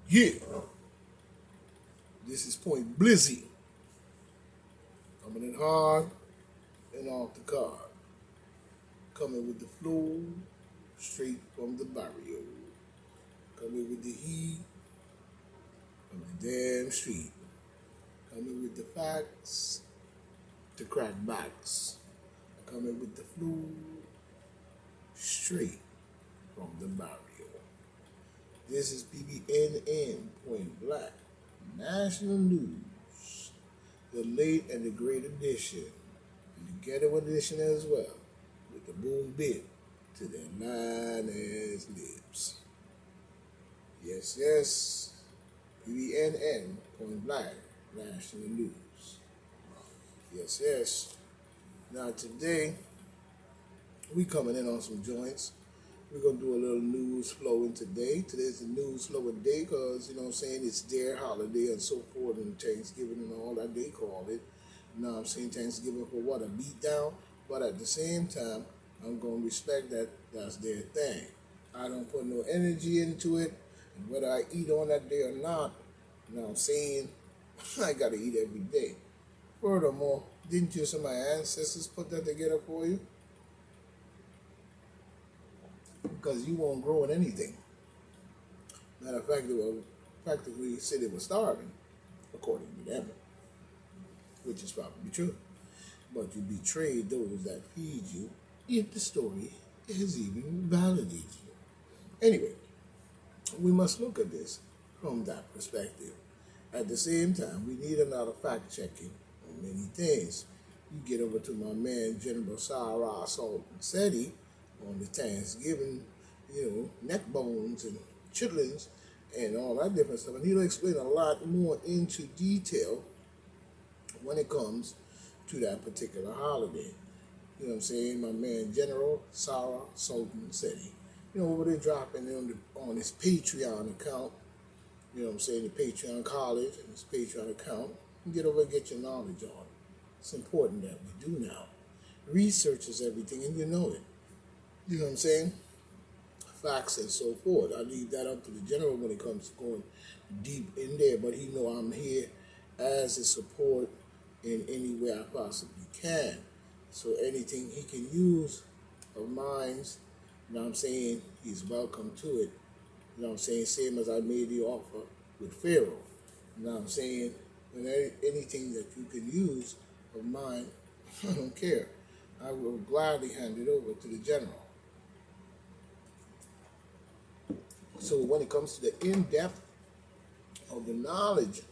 Yeah, this is Point Blizzy. Coming in hard and off the card. Coming with the flow straight from the barrio. Coming with the heat from the damn street. Coming with the facts to crack backs. Coming with the flow straight from the barrio. This is PBNN Point Black National News. The late and the great edition. And the ghetto edition as well. With the boom bit to their nine ass lips. Yes, yes. PBNN Point Black National News. Yes, yes. Now today we coming in on some joints. We're gonna do a little news flowing today. Today's the news flowing day because you know what I'm saying it's their holiday and so forth and Thanksgiving and all that they call it. You know what I'm saying? Thanksgiving for what? A beat down. But at the same time, I'm gonna respect that that's their thing. I don't put no energy into it. And whether I eat on that day or not, you know what I'm saying? I gotta eat every day. Furthermore, didn't you some of my ancestors put that together for you? Because you won't grow in anything. Matter of fact, they were practically said they were starving, according to them, which is probably true. But you betrayed those that feed you, if the story is even validated you. Anyway, we must look at this from that perspective. At the same time, we need another fact checking on many things. You get over to my man General Sarah Salt Seti on the Thanksgiving, neck bones and chitlins and all that different stuff. And he'll explain a lot more into detail when it comes to that particular holiday. You know what I'm saying? My man General Sarah Sultan Seti. Over there dropping on his Patreon account. You know what I'm saying? The Patreon college and his Patreon account. You get over and get your knowledge on. It's important that we do now. Research is everything and you know it. You know what I'm saying? Facts and so forth. I leave that up to the general when it comes to going deep in there, but he know I'm here as a support in any way I possibly can. So anything he can use of mine, you know what I'm saying, he's welcome to it. You know what I'm saying? Same as I made the offer with Pharaoh. You know what I'm saying? And anything that you can use of mine, I don't care. I will gladly hand it over to the general. So when it comes to the in-depth of the knowledge,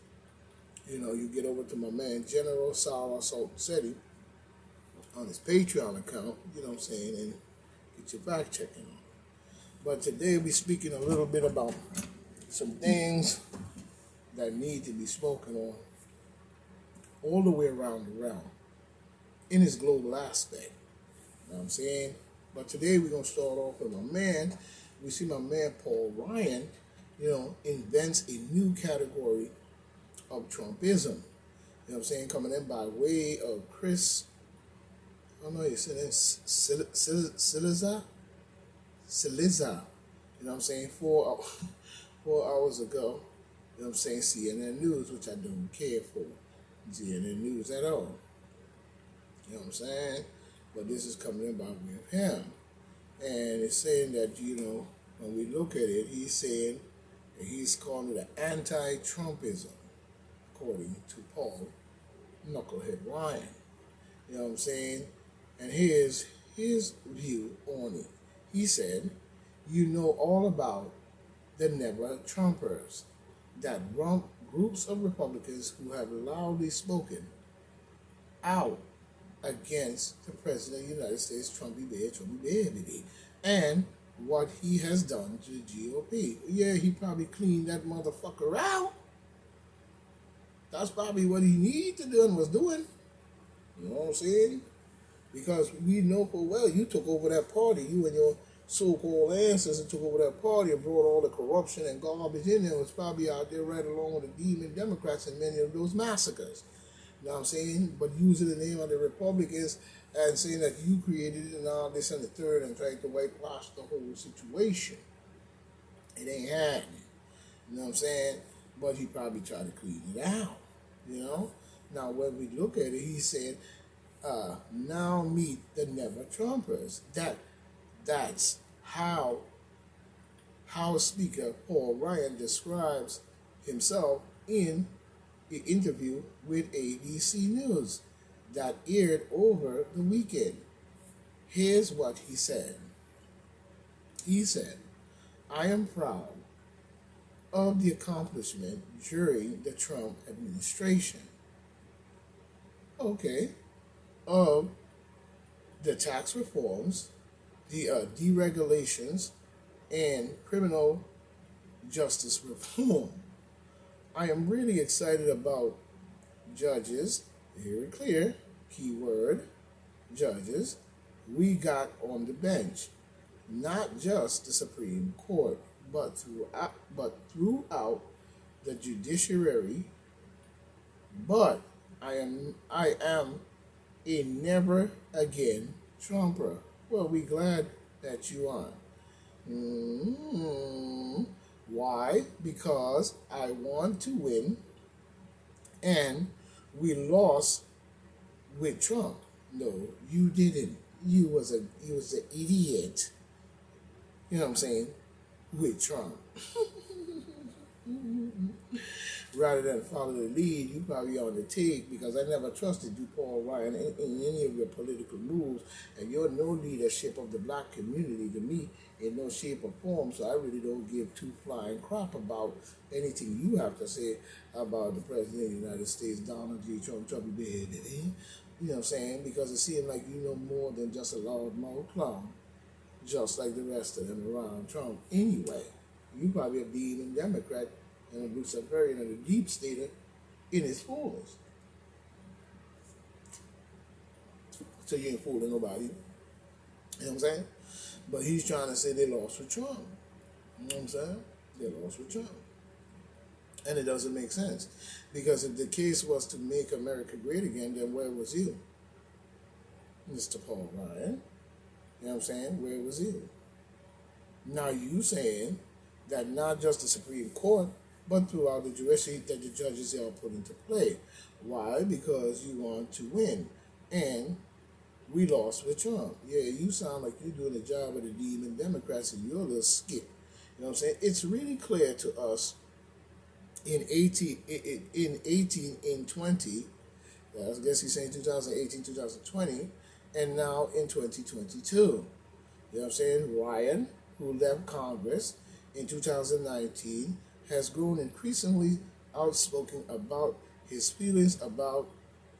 you get over to my man General Sarah Salt Seti on his Patreon account, you know what I'm saying, and get your fact checking on. But today we're speaking a little bit about some things that need to be spoken on all the way around the realm in its global aspect. You know what I'm saying? But today we're going to start off with my man. We see my man Paul Ryan, invents a new category of Trumpism. You know what I'm saying? Coming in by way of Chris, I don't know, you said it's Siliza? Siliza. You know what I'm saying? 4 hours ago. You know what I'm saying? CNN News, which I don't care for. CNN News at all. You know what I'm saying? But this is coming in by way of him. And it's saying that, when we look at it, he's saying that he's calling it an anti-Trumpism, according to Paul Knucklehead Ryan. You know what I'm saying? And here's his view on it. He said, you know all about the Never Trumpers, that groups of Republicans who have loudly spoken out against the President of the United States, Trumpy Bear, and what he has done to the GOP. Yeah, he probably cleaned that motherfucker out. That's probably what he needed to do and was doing. You know what I'm saying? Because we know full well you took over that party. You and your so-called ancestors took over that party and brought all the corruption and garbage in there. It was probably out there right along with the demon Democrats in many of those massacres. You know what I'm saying? But using the name of the Republicans and saying that you created it and all this and the third and trying to whitewash the whole situation. It ain't happening. You know what I'm saying? But he probably tried to clean it out. You know? Now, when we look at it, he said, now meet the never Trumpers. That's how House Speaker Paul Ryan describes himself in an interview with ABC News that aired over the weekend. Here's what he said. He said, I am proud of the accomplishment during the Trump administration. Okay. Of the tax reforms, the deregulations, and criminal justice reform. I am really excited about judges, very clear, keyword, judges, we got on the bench. Not just the Supreme Court, but throughout the judiciary. But I am a never again Trumper. Well, we glad that you are. Why? Because I want to win, and we lost with Trump. No, you didn't. You was an idiot. You know what I'm saying? With Trump. Rather than follow the lead, you probably on the take, because I never trusted you, Paul Ryan, in any of your political moves, and you're no leadership of the black community to me in no shape or form, so I really don't give two flying crap about anything you have to say about the President of the United States, Donald J. Trump, Chubby Bear, you know what I'm saying? Because it seems like you know more than just a loudmouth clown, just like the rest of them around Trump. Anyway, you probably a being a Democrat and a Luciferian and a deep stater in his fullness. So you ain't fooling nobody. You know what I'm saying? But he's trying to say they lost with Trump. You know what I'm saying? They lost with Trump. And it doesn't make sense. Because if the case was to make America great again, then where was you? Mr. Paul Ryan? You know what I'm saying? Where was you? Now you saying that not just the Supreme Court, but throughout the judiciary that the judges are put into play. Why? Because you want to win. And we lost with Trump. Yeah, you sound like you're doing a job with the demon Democrats and you're a little skit. You know what I'm saying? It's really clear to us in 20, I guess he's saying 2018, 2020, and now in 2022. You know what I'm saying? Ryan, who left Congress in 2019, has grown increasingly outspoken about his feelings about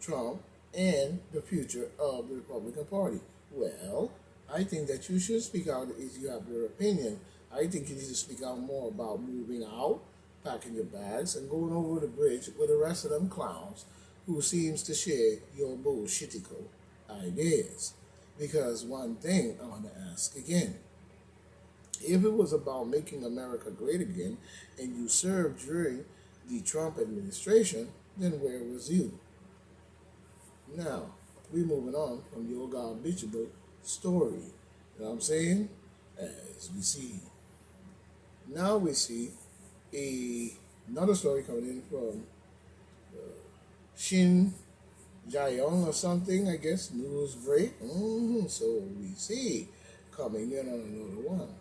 Trump and the future of the Republican Party. Well, I think that you should speak out if you have your opinion. I think you need to speak out more about moving out, packing your bags, and going over the bridge with the rest of them clowns who seems to share your bullshittical ideas. Because one thing I want to ask again, if it was about making America great again and you served during the Trump administration, then where was you? Now, we're moving on from your garbage-able story. You know what I'm saying? As we see. Now we see another story coming in from Shin Jae-young or something, I guess, news break. So we see coming in on another one.